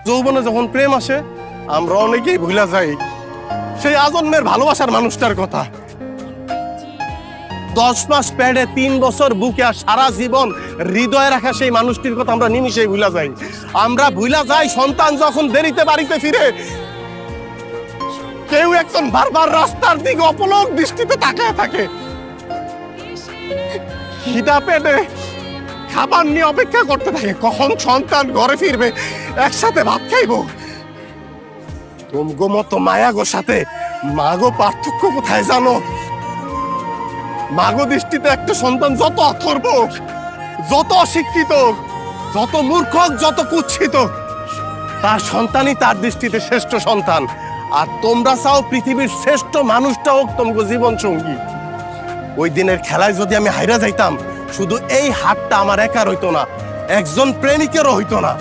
যৌবনে যখন প্রেম আসে আমরা অনেকেই ভুলা যাই সেই আজন্মের ভালোবাসার মানুষটার কথা। 10 মাস প্যাডে 3 বছর বুকে আর সারা জীবন হৃদয়ে রাখা সেই মানুষটির কথা আমরা নিমিষেই ভুলা যাই। আমরা ভুলা যাই সন্তান যখন দেরিতে বাড়িতে ফিরে, কেউ একজন বারবার রাস্তার দিকে অপলক দৃষ্টিতে তাকায় থাকে, খিদা পেটে খাবার নিয়ে অপেক্ষা করতে থাকে কখন সন্তান ঘরে ফিরবে, একসাথে ভাত খাইবো। তোমগো মতো মায়াগো সাথে মাগো পার্থক্য কোথায় জানো? মাগো দৃষ্টিতে একটা সন্তান যত অথর্ব, যত অশিক্ষিত, যত মূর্খ, যত কুৎসিত, তার সন্তানই তার দৃষ্টিতে শ্রেষ্ঠ সন্তান। আর তোমরা চাও পৃথিবীর শ্রেষ্ঠ মানুষটা হোক তোমাকে জীবন সঙ্গী। ওই দিনের খেলায় যদি আমি হাইরা যাইতাম, শুধু এই হাতটা আমার একার হইতো না, একজন প্রেমিকেরও হইতো না।